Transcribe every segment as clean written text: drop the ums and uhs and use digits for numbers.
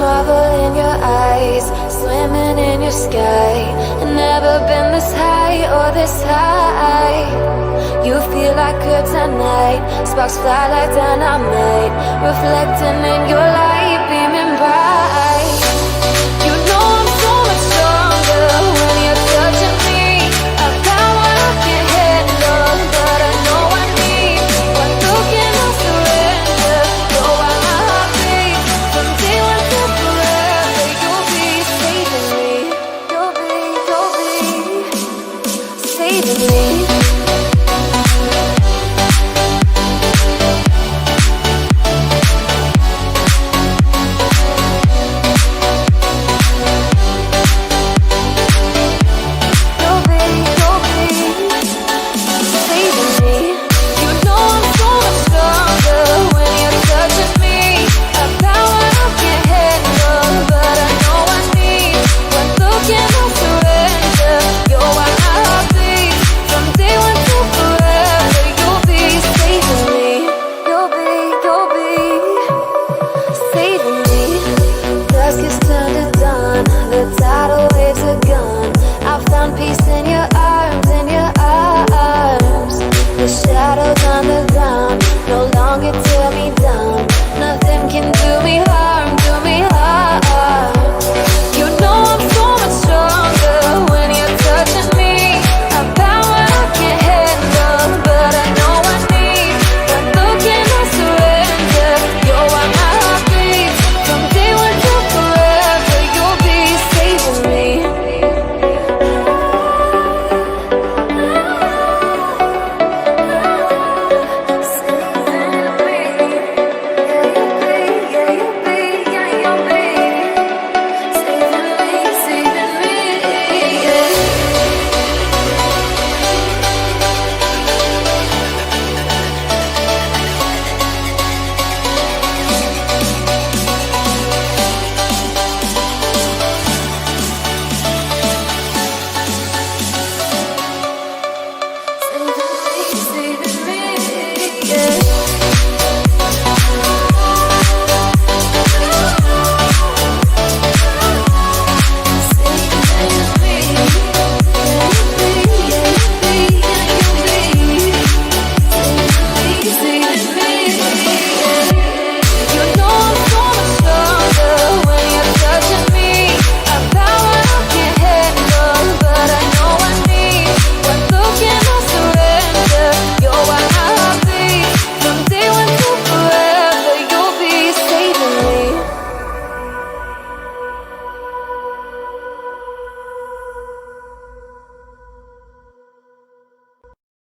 marvel in your eyes, swimming in your sky. Never been this high or this high. You feel like kryptonite, sparks fly like dynamite, reflecting in your light, beaming bright. You know I'm so much stronger when you're touching me. A power I can't handle, but I know I need. One look and I'll surrender. Go while my heart beats. From day one to forever, you'll be saving me. You'll be saving me.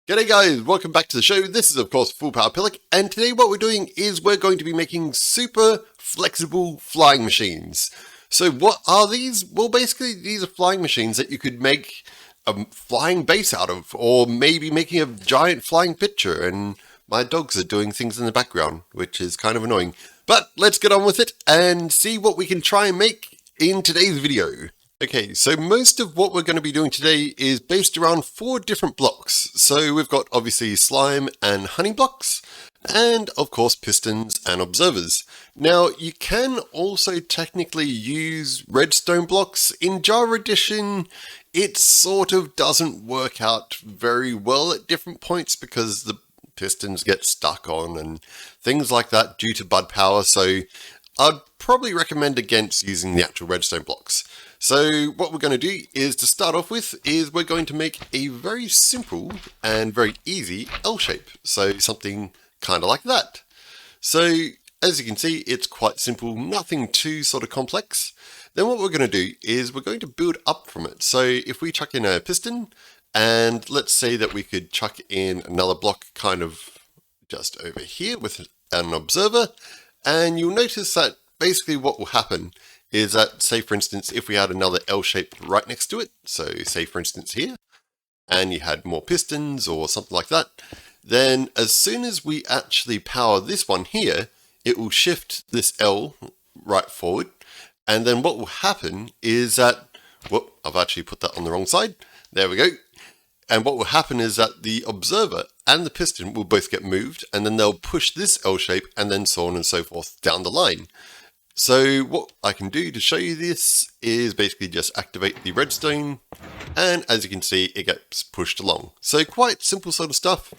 G'day guys, welcome back to the show. This is of course Full Power Pillock, and today what we're doing is we're going to be making super flexible flying machines. So what are these? Well, basically these are flying machines that you could make a flying base out of, or maybe making a giant flying picture, and my dogs are doing things in the background, which is kind of annoying. But let's get on with it and see what we can try and make in today's video. Okay, so most of what we're going to be doing today is based around 4 different blocks. So we've got obviously slime and honey blocks, and of course pistons and observers. Now you can also technically use redstone blocks. In Java Edition, it sort of doesn't work out very well at different points because the pistons get stuck on and things like that due to bud power. So I'd probably recommend against using the actual redstone blocks. So what we're going to do is, to start off with, is we're going to make a very simple and very easy L shape. So something kind of like that. So as you can see, it's quite simple, nothing too sort of complex. Then what we're going to do is we're going to build up from it. So if we chuck in a piston, and let's say that we could chuck in another block kind of just over here with an observer, and you'll notice that basically what will happen is that, say for instance, if we had another L shape right next to it, so say for instance here, and you had more pistons or something like that, then as soon as we actually power this one here, it will shift this L right forward, and then what will happen is that, whoop, I've actually put that on the wrong side, there we go, and what will happen is that the observer and the piston will both get moved, and then they'll push this L shape, and then so on and so forth down the line. So what I can do to show you this is basically just activate the redstone, and as you can see, it gets pushed along. So quite simple sort of stuff,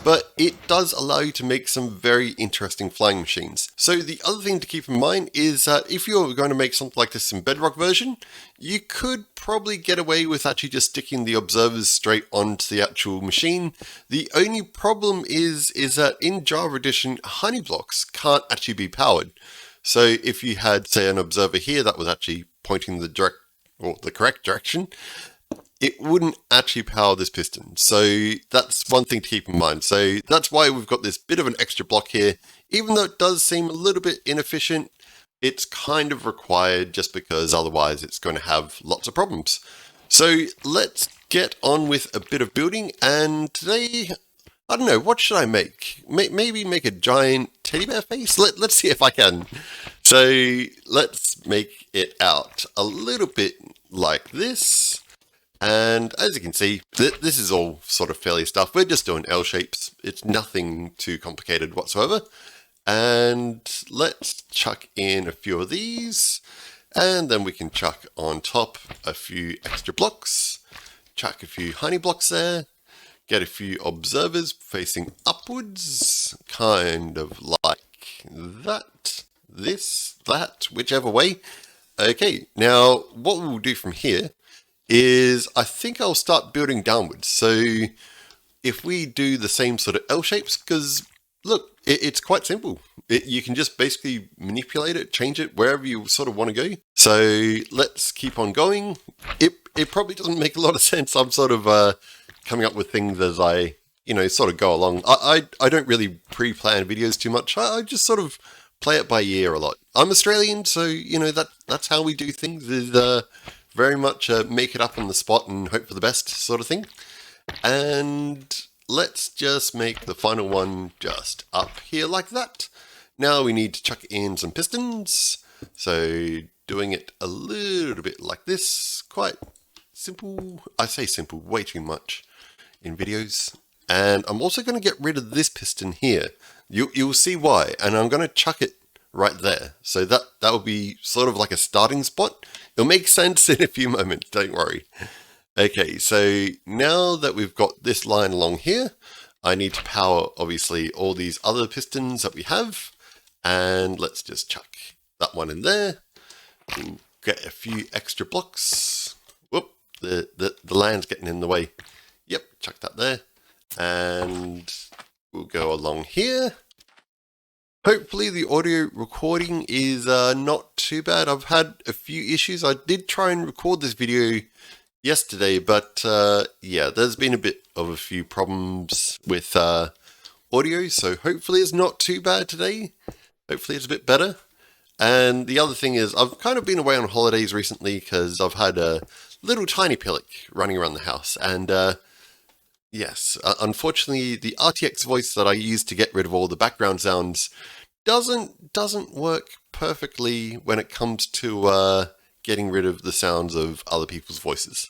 but it does allow you to make some very interesting flying machines. So the other thing to keep in mind is that if you're going to make something like this in Bedrock version, you could probably get away with actually just sticking the observers straight onto the actual machine. The only problem is that in Java Edition, honey blocks can't actually be powered. So if you had, say, an observer here that was actually pointing the correct direction, it wouldn't actually power this piston. So that's one thing to keep in mind. So that's why we've got this bit of an extra block here. Even though it does seem a little bit inefficient, it's kind of required just because otherwise it's going to have lots of problems. So let's get on with a bit of building. And today, I don't know, what should I make? Maybe make a giant teddy bear face? Let's see if I can. So let's make it out a little bit like this. And as you can see, this is all sort of fairly stuff. We're just doing L shapes. It's nothing too complicated whatsoever. And let's chuck in a few of these. And then we can chuck on top a few extra blocks. Chuck a few honey blocks there. Get a few observers facing upwards. Kind of like that. This, that, whichever way. Okay, now what we'll do from here is I think I'll start building downwards. So if we do the same sort of L shapes, because look, it's quite simple. You can just basically manipulate it, change it wherever you sort of want to go. So let's keep on going. It probably doesn't make a lot of sense. I'm sort of coming up with things as I, sort of go along. I don't really pre-plan videos too much. I just sort of play it by ear a lot. I'm Australian, so, that's how we do things, is very much make it up on the spot and hope for the best sort of thing. And let's just make the final one just up here like that. Now we need to chuck in some pistons. So doing it a little bit like this, quite simple. I say simple way too much in videos. And I'm also going to get rid of this piston here. You'll see why. And I'm going to chuck it right there. So that will be sort of like a starting spot. It'll make sense in a few moments, don't worry. Okay, so now that we've got this line along here, I need to power, obviously, all these other pistons that we have. And let's just chuck that one in there. We'll get a few extra blocks. Whoop, the land's getting in the way. Yep, chuck that there. And we'll go along here. Hopefully the audio recording is not too bad. I've had a few issues. I did try and record this video yesterday, but yeah, there's been a bit of a few problems with audio, so hopefully it's not too bad today. Hopefully it's a bit better. And the other thing is, I've kind of been away on holidays recently because I've had a little tiny pillock running around the house, and yes, unfortunately, the RTX voice that I use to get rid of all the background sounds doesn't work perfectly when it comes to getting rid of the sounds of other people's voices.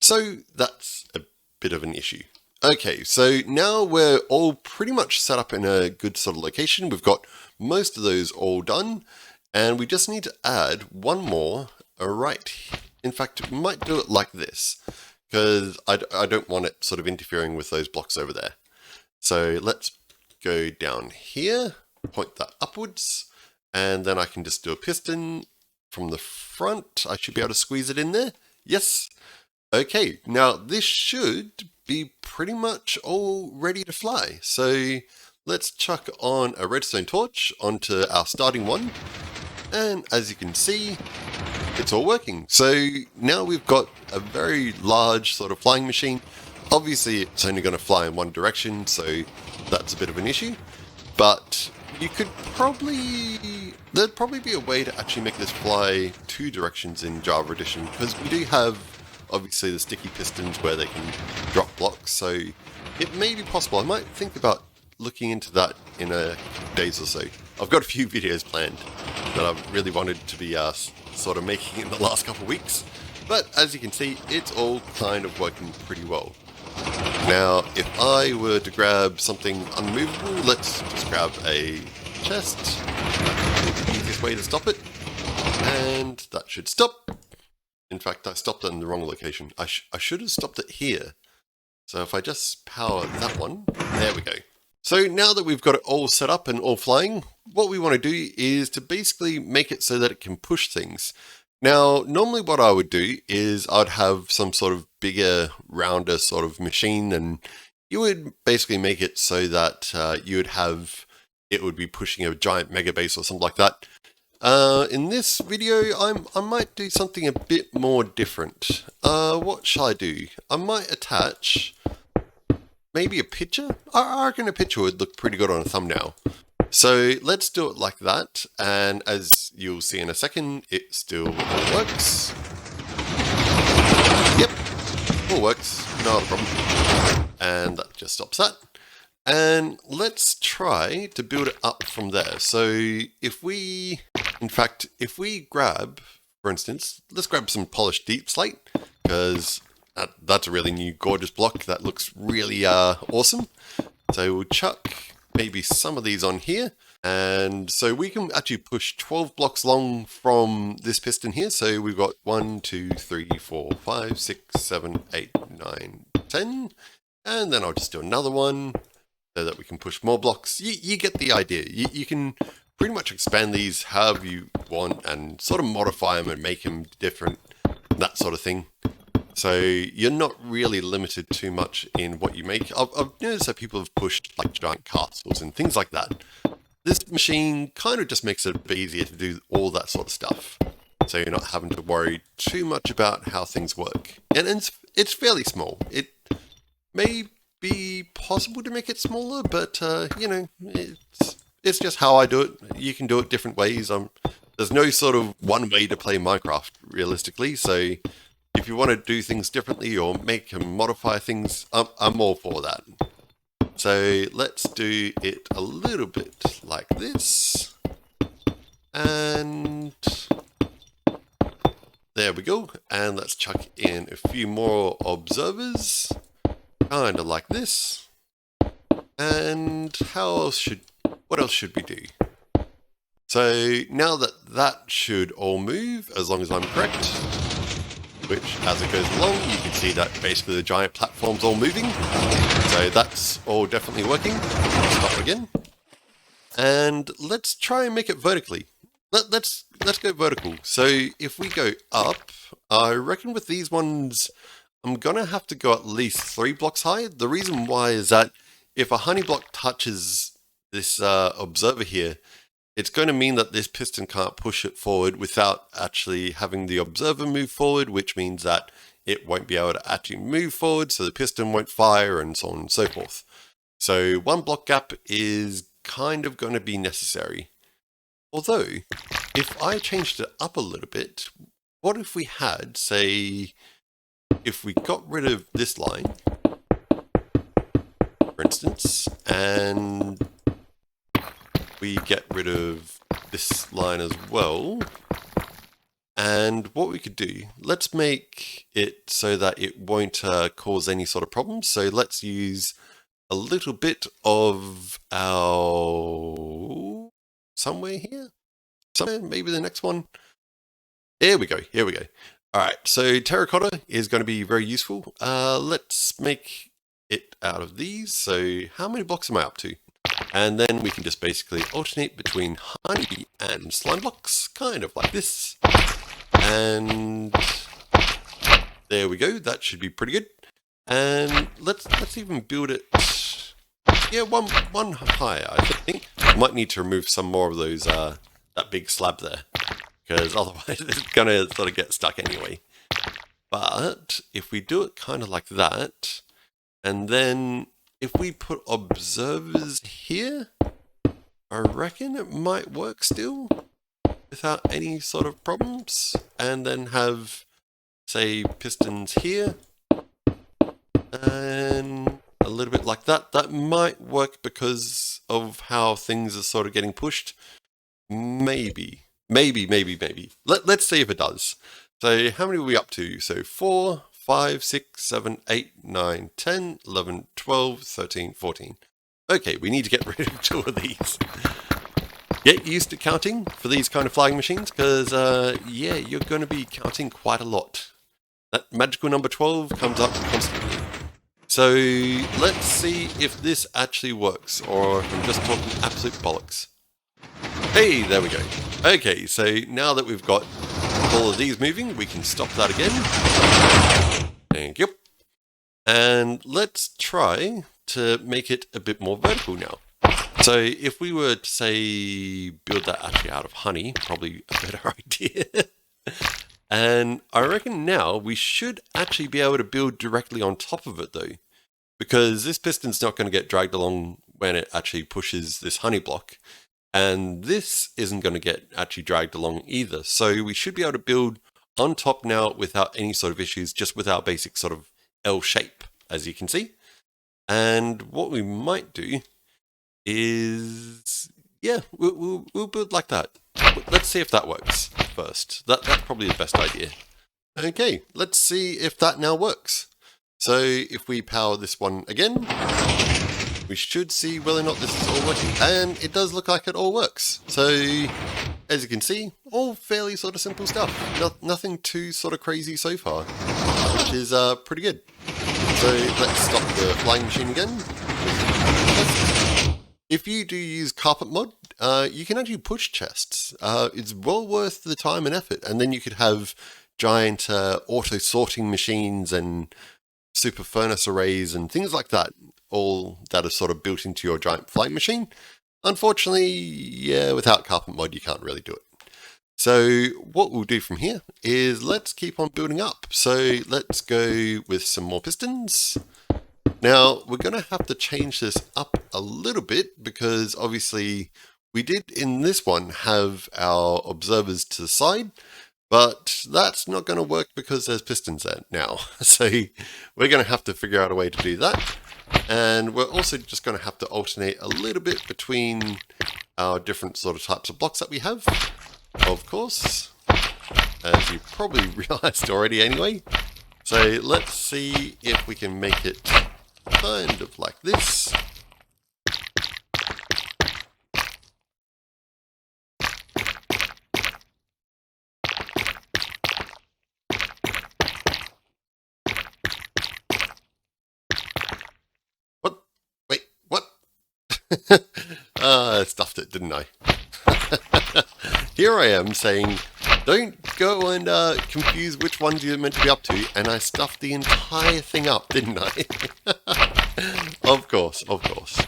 So that's a bit of an issue. Okay, so now we're all pretty much set up in a good sort of location. We've got most of those all done, and we just need to add one more right here. In fact, we might do it like this, because I don't want it sort of interfering with those blocks over there. So let's go down here, point that upwards, and then I can just do a piston from the front. I should be able to squeeze it in there. Yes. Okay, now this should be pretty much all ready to fly. So let's chuck on a redstone torch onto our starting one. And as you can see, it's all working. So now we've got a very large sort of flying machine. Obviously it's only going to fly in one direction, so that's a bit of an issue. But you could there'd probably be a way to actually make this fly two directions in Java Edition, because we do have obviously the sticky pistons where they can drop blocks, so it may be possible. I might think about looking into that in a days or so. I've got a few videos planned that I've really wanted to be sort of making in the last couple of weeks, but as you can see, it's all kind of working pretty well. Now, if I were to grab something unmovable, let's just grab a chest, the easiest way to stop it. And that should stop. In fact, I stopped it in the wrong location. I should have stopped it here. So if I just power that one, there we go. So now that we've got it all set up and all flying, what we want to do is to basically make it so that it can push things. Now, normally what I would do is I'd have some sort of bigger, rounder sort of machine, and you would basically make it so that it would be pushing a giant mega base or something like that. In this video, I might do something a bit more different. What shall I do? I might attach maybe a picture. I reckon a picture would look pretty good on a thumbnail. So let's do it like that, and as you'll see in a second, it still all works. Yep, all works, not a problem. And that just stops that. And let's try to build it up from there. So if we grab, for instance, let's grab some polished deep slate, because that's a really new gorgeous block that looks really awesome. So we'll chuck maybe some of these on here, and so we can actually push 12 blocks long from this piston here. So we've got 1, 2, 3, 4, 5, 6, 7, 8, 9, 10, and then I'll just do another one so that we can push more blocks. You get the idea. You can pretty much expand these however you want and sort of modify them and make them different, that sort of thing. So you're not really limited too much in what you make. I've noticed that people have pushed like giant castles and things like that. This machine kind of just makes it a bit easier to do all that sort of stuff. So you're not having to worry too much about how things work. And it's fairly small. It may be possible to make it smaller, but you know, it's just how I do it. You can do it different ways. There's no sort of one way to play Minecraft realistically. So if you want to do things differently or make and modify things, I'm all for that. So let's do it a little bit like this. And there we go. And let's chuck in a few more observers, kind of like this. And what else should we do? So now that should all move, as long as I'm correct, which as it goes along, you can see that basically the giant platform's all moving. So that's all definitely working. Stop again. And let's try and make it vertically. Let's go vertical. So if we go up, I reckon with these ones, I'm gonna have to go at least 3 blocks high. The reason why is that if a honey block touches this observer here, it's going to mean that this piston can't push it forward without actually having the observer move forward, which means that it won't be able to actually move forward, so the piston won't fire, and so on and so forth. So 1 block gap is kind of going to be necessary. Although, if I changed it up a little bit, what if we had, say, if we got rid of this line, for instance, and we get rid of this line as well. And what we could do, let's make it so that it won't cause any sort of problems. So let's use a little bit of our somewhere here, somewhere, maybe the next one. There we go. Here we go. All right. So terracotta is going to be very useful. Let's make it out of these. So how many blocks am I up to? And then we can just basically alternate between honey and slime blocks, kind of like this. And there we go. That should be pretty good. And let's even build it. Yeah, one higher, I think. I might need to remove some more of those that big slab there, because otherwise it's gonna sort of get stuck anyway. But if we do it kind of like that, and then if we put observers here, I reckon it might work still without any sort of problems. And then have, say, pistons here and a little bit like that. That might work because of how things are sort of getting pushed. Maybe. Let's see if it does. So how many are we up to? So 4, 5, 6, 7, 8, 9, 10, 11, 12, 13, 14. Okay, we need to get rid of 2 of these. Get used to counting for these kind of flying machines, because yeah, you're going to be counting quite a lot. That magical number 12 comes up constantly. So let's see if this actually works, or if I'm just talking absolute bollocks. Hey, there we go. Okay, so now that we've got all of these moving, we can stop that again. Thank you. And let's try to make it a bit more vertical now. So if we were to say build that actually out of honey, probably a better idea. And I reckon now we should actually be able to build directly on top of it though, because this piston's not going to get dragged along when it actually pushes this honey block. And this isn't going to get actually dragged along either. So we should be able to build on top now without any sort of issues, just with our basic sort of L shape, as you can see. And what we might do is, yeah, we'll build like that. Let's see if that works first. That's probably the best idea. Okay, let's see if that now works. So if we power this one again, we should see whether or not this is all working. And it does look like it all works. So as you can see, all fairly sort of simple stuff. Nothing too sort of crazy so far, which is pretty good. So let's stop the flying machine again. If you do use carpet mod, you can actually push chests. It's well worth the time and effort. And then you could have giant auto sorting machines and super furnace arrays and things like that, all that are sort of built into your giant flying machine. Unfortunately, yeah, without carpet mod, you can't really do it. So what we'll do from here is let's keep on building up. So let's go with some more pistons. Now we're going to have to change this up a little bit, because obviously we did in this one have our observers to the side, but that's not going to work because there's pistons there now. So we're going to have to figure out a way to do that. And we're also just going to have to alternate a little bit between our different sort of types of blocks that we have, of course, as you probably realized already anyway. So let's see if we can make it kind of like this. What? Wait, what? I stuffed it, didn't I? Here I am saying, don't go and confuse which ones you're meant to be up to, and I stuffed the entire thing up, didn't I? Of course, of course.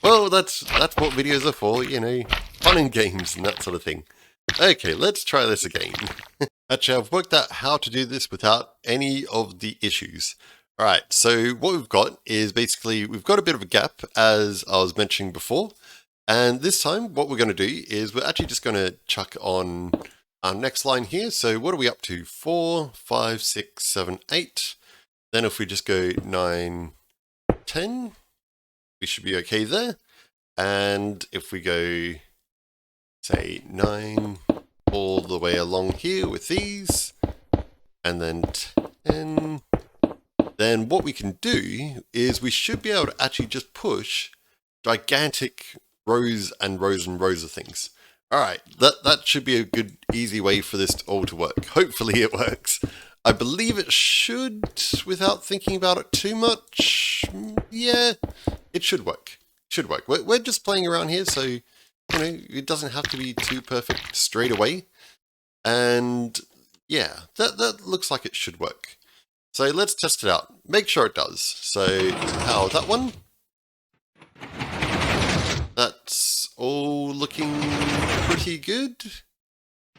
Well, that's what videos are for, you know, fun and games and that sort of thing. Okay, let's try this again. Actually, I've worked out how to do this without any of the issues. Alright, so what we've got is basically, we've got a bit of a gap, as I was mentioning before. And this time, what we're going to do is we're actually just going to chuck on our next line here. So what are we up to? 4, 5, 6, 7, 8. Then if we just go 9, 10, we should be okay there. And if we go, say, 9 all the way along here with these, and then 10, then what we can do is we should be able to actually just push gigantic rows and rows and rows of things. Alright, that should be a good, easy way for this all to work. Hopefully it works. I believe it should, without thinking about it too much. Yeah, it should work. Should work. We're just playing around here, so, you know, it doesn't have to be too perfect straight away. And, yeah, that looks like it should work. So let's test it out. Make sure it does. So, power that one. That's all looking pretty good.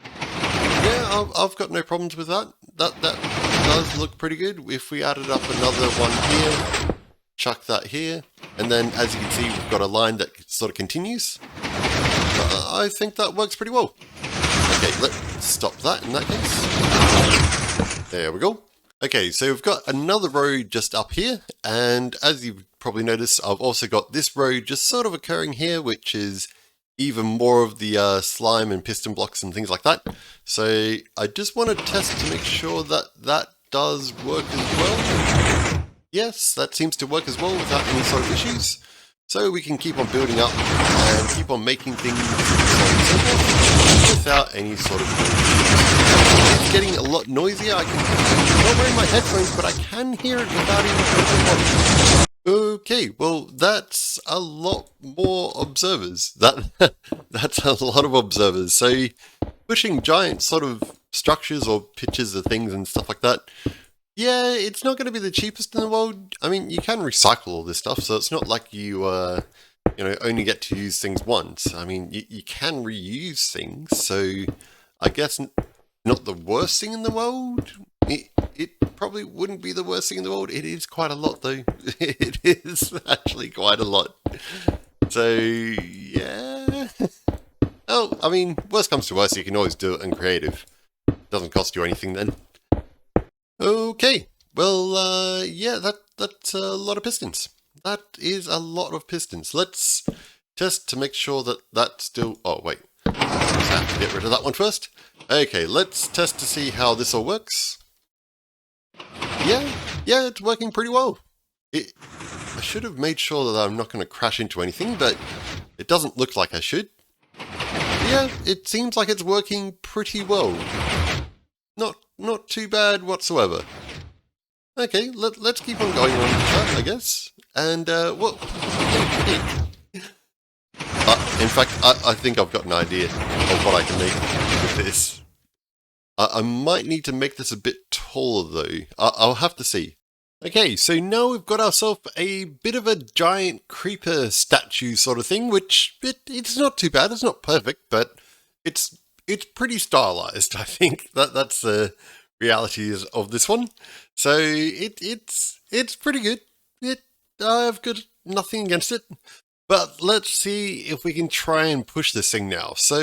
Yeah, I've got no problems with that. That does look pretty good. If we added up another one here, chuck that here, and then as you can see, we've got a line that sort of continues. I think that works pretty well. Okay, let's stop that in that case. There we go. Okay, so we've got another row just up here, and as you've probably noticed, I've also got this row just sort of occurring here, which is even more of the slime and piston blocks and things like that. So I just want to test to make sure that that does work as well. Yes, that seems to work as well without any sort of issues. so we can keep on building up and keep on making things without any sort of noise. It's getting a lot noisier. I'm not wearing my headphones, but I can hear it without even. Okay, well that's a lot more observers. That's a lot of observers. So pushing giant sort of structures or pictures of things and stuff like that. Yeah, it's not going to be the cheapest in the world. I mean, you can recycle all this stuff, so it's not like you only get to use things once. I mean, you can reuse things, so I guess not the worst thing in the world. It probably wouldn't be the worst thing in the world. It is quite a lot, though. It is actually quite a lot. So, yeah. Oh, I mean, worst comes to worst, you can always do it in creative. Doesn't cost you anything then. Okay, well, yeah, that's a lot of pistons. That is a lot of pistons. Let's test to make sure that that's still... Oh, wait. I have to get rid of that one first. Okay, let's test to see how this all works. Yeah, it's working pretty well. I should have made sure that I'm not going to crash into anything, but it doesn't look like I should. Yeah, it seems like it's working pretty well. Not too bad whatsoever. Okay, let's keep on going on that, I guess. And, well... in fact, I think I've got an idea of what I can make with this. I might need to make this a bit taller, though. I'll have to see. Okay, so now we've got ourselves a bit of a giant creeper statue sort of thing, which it's not too bad. It's not perfect, but it's pretty stylized, I think. That's the reality of this one. So it's pretty good. I've got nothing against it. But let's see if we can try and push this thing now. So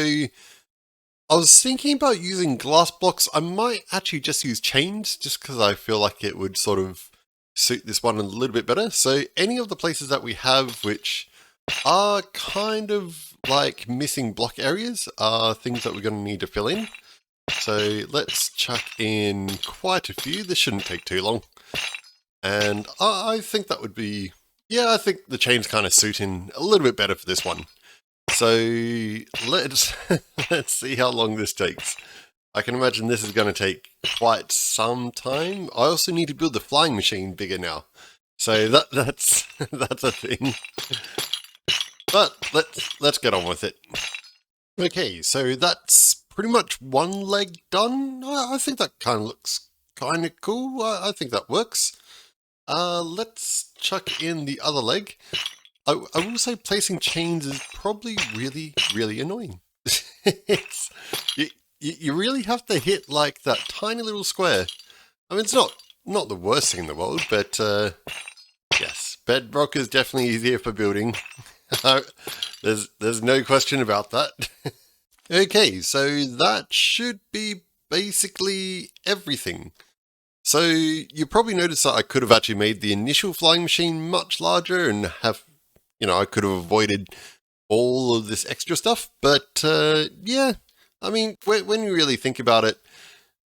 I was thinking about using glass blocks. I might actually just use chains, just because I feel like it would sort of suit this one a little bit better. So any of the places that we have which are kind of like missing block areas are things that we're going to need to fill in. So let's chuck in quite a few. This shouldn't take too long. And I think that would be... Yeah, I think the chains kind of suit in a little bit better for this one. So let's see how long this takes. I can imagine this is going to take quite some time. I also need to build the flying machine bigger now. So that's a thing. But let's get on with it. Okay, so that's pretty much one leg done. I think that kind of looks kind of cool. I think that works. Let's chuck in the other leg. I will say placing chains is probably really, really annoying. You really have to hit like that tiny little square. I mean, it's not the worst thing in the world, but yes, bedrock is definitely easier for building. There's no question about that. Okay, so that should be basically everything. So you probably noticed that I could have actually made the initial flying machine much larger and have, I could have avoided all of this extra stuff. But yeah, I mean, when you really think about it,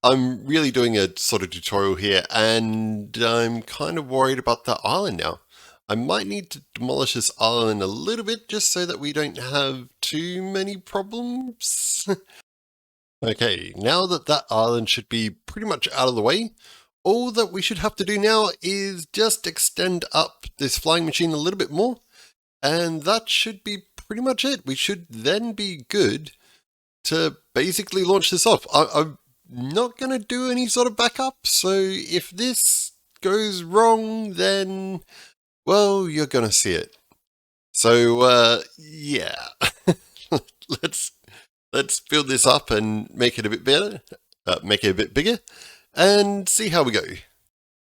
I'm really doing a sort of tutorial here and I'm kind of worried about that island now. I might need to demolish this island a little bit just so that we don't have too many problems. Okay, now that island should be pretty much out of the way, all that we should have to do now is just extend up this flying machine a little bit more, and that should be pretty much it. We should then be good to basically launch this off. I'm not going to do any sort of backup, so if this goes wrong, then, well, you're going to see it. So, yeah, let's build this up and make it a bit better, make it a bit bigger, and see how we go.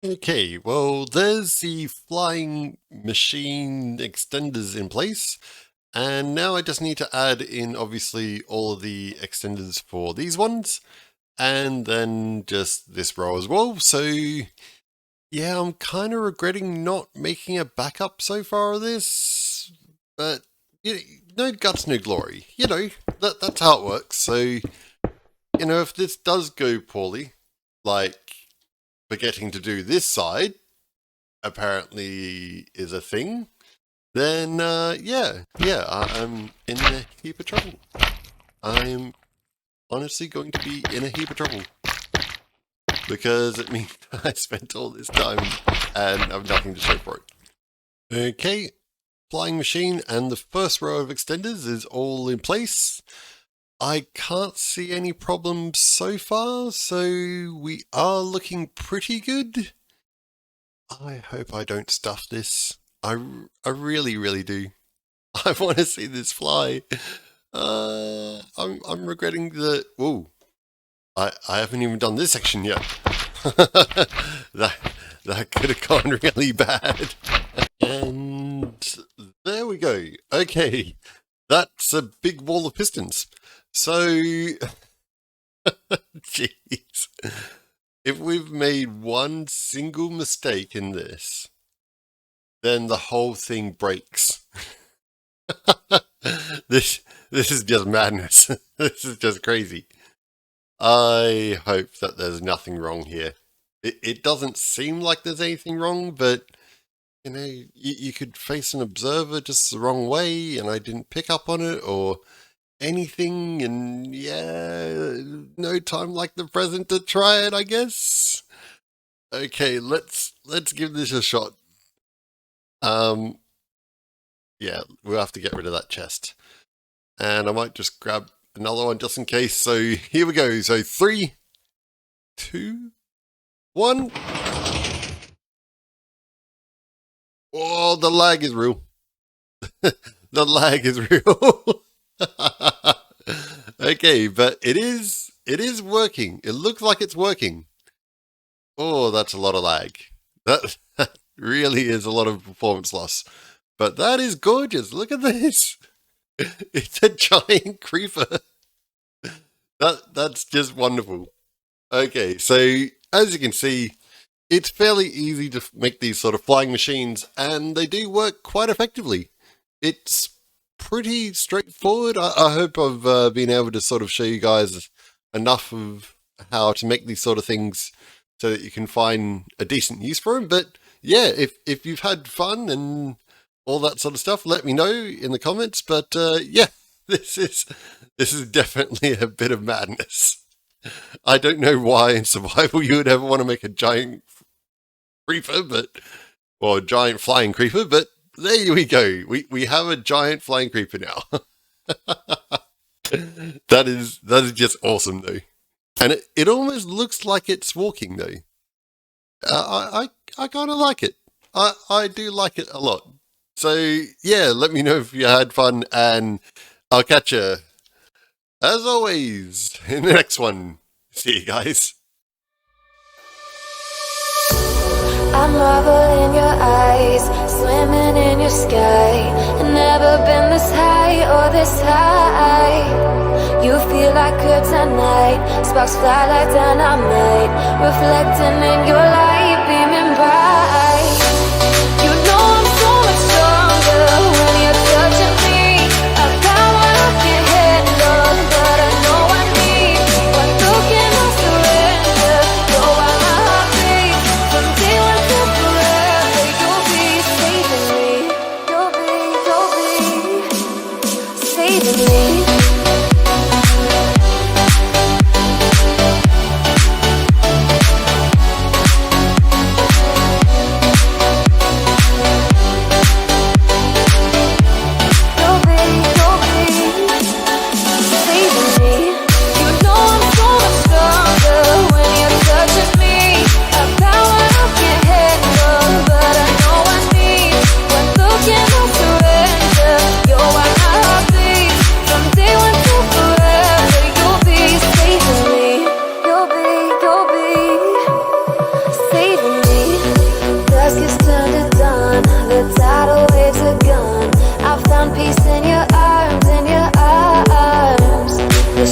Okay, well, there's the flying machine extenders in place, and now I just need to add in, obviously, all of the extenders for these ones, and then just this row as well. So, yeah, I'm kind of regretting not making a backup so far of this, but no guts, no glory. That's how it works. So, if this does go poorly, like forgetting to do this side apparently is a thing, then I'm in a heap of trouble. I'm honestly going to be in a heap of trouble. Because it means I spent all this time and have nothing to show for it. Okay, flying machine and the first row of extenders is all in place. I can't see any problems so far, so we are looking pretty good. I hope I don't stuff this. I really, really do. I want to see this fly. I'm regretting the... Whoa. I haven't even done this section yet. that could have gone really bad. And there we go. Okay, that's a big wall of pistons. So, jeez, if we've made one single mistake in this, then the whole thing breaks. This is just madness. This is just crazy. I hope that there's nothing wrong here. It doesn't seem like there's anything wrong, but, you know, you could face an observer just the wrong way and I didn't pick up on it or anything, and yeah, no time like the present to try it, I guess. Okay, let's give this a shot. Yeah, we'll have to get rid of that chest. And I might just grab another one just in case. So here we go. So 3, 2, 1. Oh, the lag is real. The lag is real. Okay, but it is working. It looks like it's working. Oh, that's a lot of lag. That really is a lot of performance loss. But that is gorgeous. Look at this. It's a giant creeper. That's just wonderful. Okay, so as you can see, it's fairly easy to make these sort of flying machines, and they do work quite effectively. It's pretty straightforward. I hope I've been able to sort of show you guys enough of how to make these sort of things so that you can find a decent use for them. But yeah, if you've had fun and all that sort of stuff, let me know in the comments. But yeah, this is definitely a bit of madness. I don't know why in survival you would ever want to make a giant creeper, or a giant flying creeper, but there we go. We have a giant flying creeper now. That is just awesome though. And it almost looks like it's walking though. I kind of like it. I do like it a lot. So yeah, let me know if you had fun, and I'll catch you as always in the next one. See you guys. I marvel in your eyes, swimming in your sky. I've never been this high or this high. You feel like kryptonite, sparks fly like dynamite, reflecting in your light, beaming bright. You know I'm so much stronger when you're touching me. A power I can't handle, but I know I need. When looking I surrender, know why my heart beats. From day one to forever, you'll be saving me. You'll be saving me. Peace in your arms, the